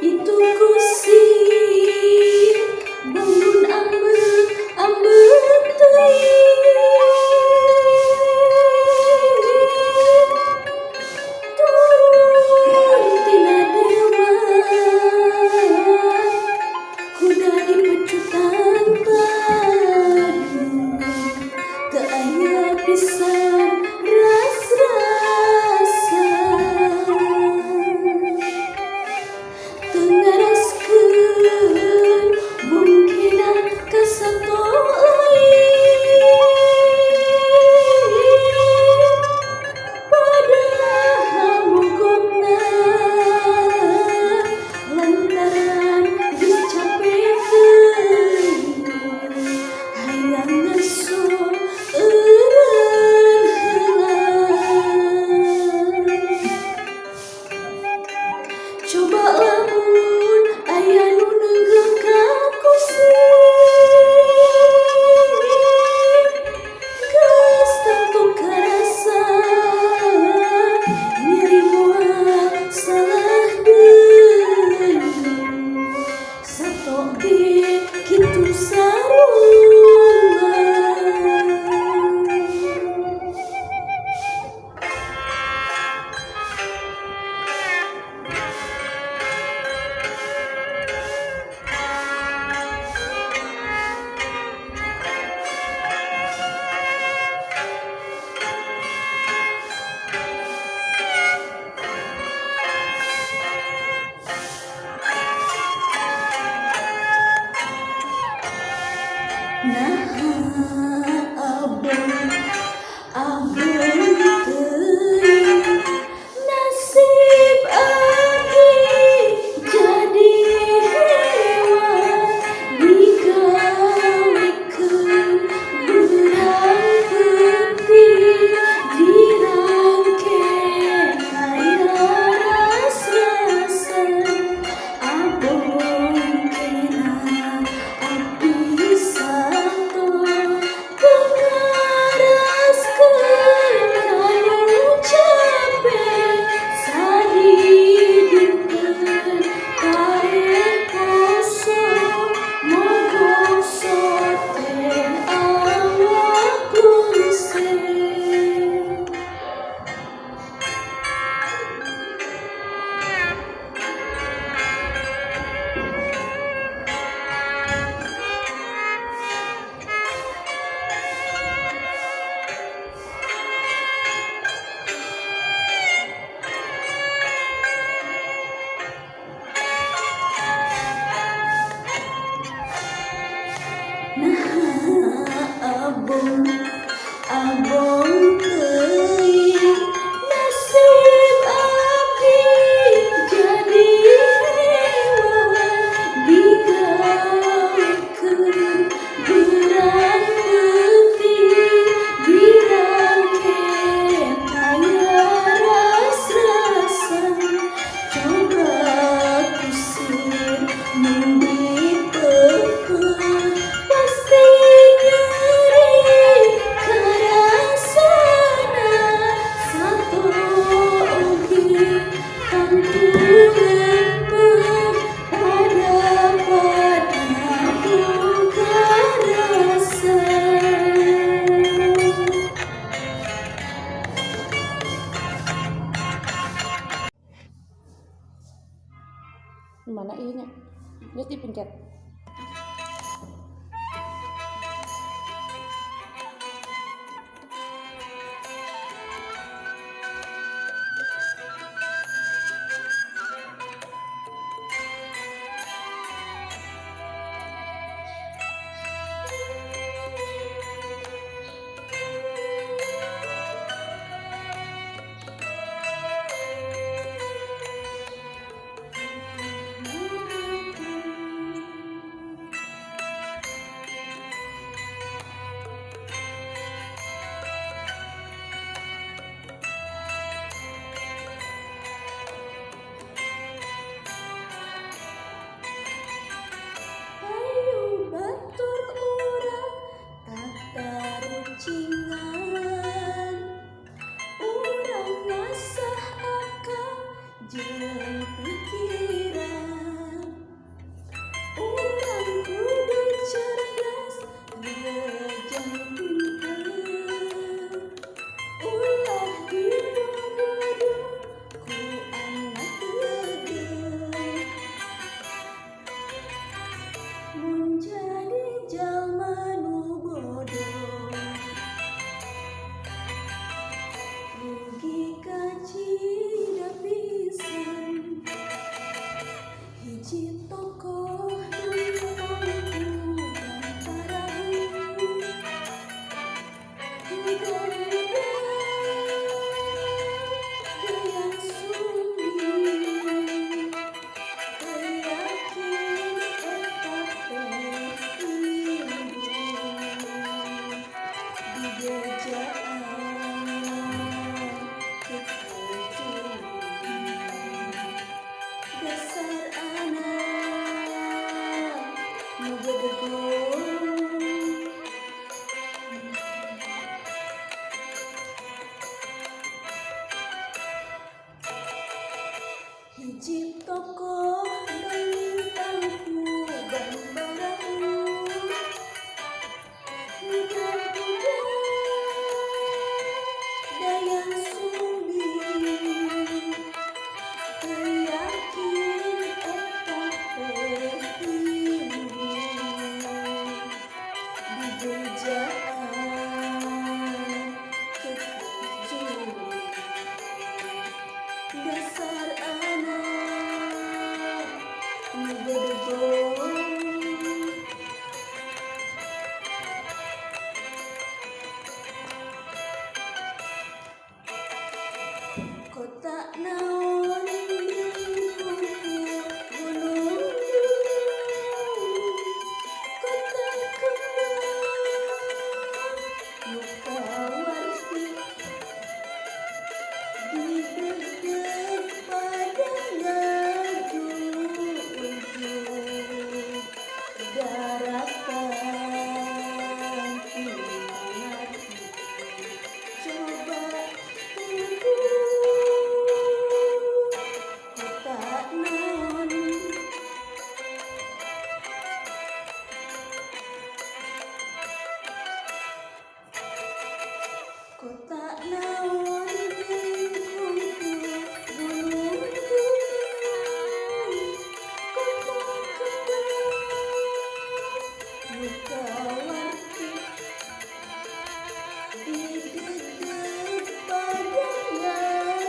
Itu kusir bangun ambek turun tina dewan kuda di pecutan padu teu aya pisan ras-rasa tengareskeun mungkin ka sato padahal mogokna lantaran geus capek teuing hayang ngaso eureun heula coba lamun aya nu neunggeuh ka kusir geus tentu karasa nyeri moal salah deui sato ge kitu sarua. Naha abon teuing nasib abdi jadi hewan digawikeun beurang peuting dirangke aya ras-rasa abon kena abdi sato tengareskeun kanu capek sadidikeun kae kosong mogok sote awak kunseh. Naha abon teuing nasib abdi jadi hewan digawikeun beurang peuting dirangke aya ras-rasa coba kusir mun dipeupeun pasti nyeri karasana sato oge tantu lempeuh pada buka rasa. Mana ieu nya? Geus dipencet. Urang ngasah akal jeung pikiran Hiji toko lintangku gambaranmu mudah-mudah dayang sumbi yakin eta perindu di bejaan ketujuh dasar anak ngedegong kota naon lingkungku gunung kota kembang muka warti di deg pada ujung daratan mengerti coba tunggu kota naon kota naon lingkungku gunung kota kembang muka warti di deg pada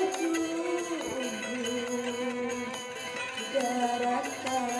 ujung daratan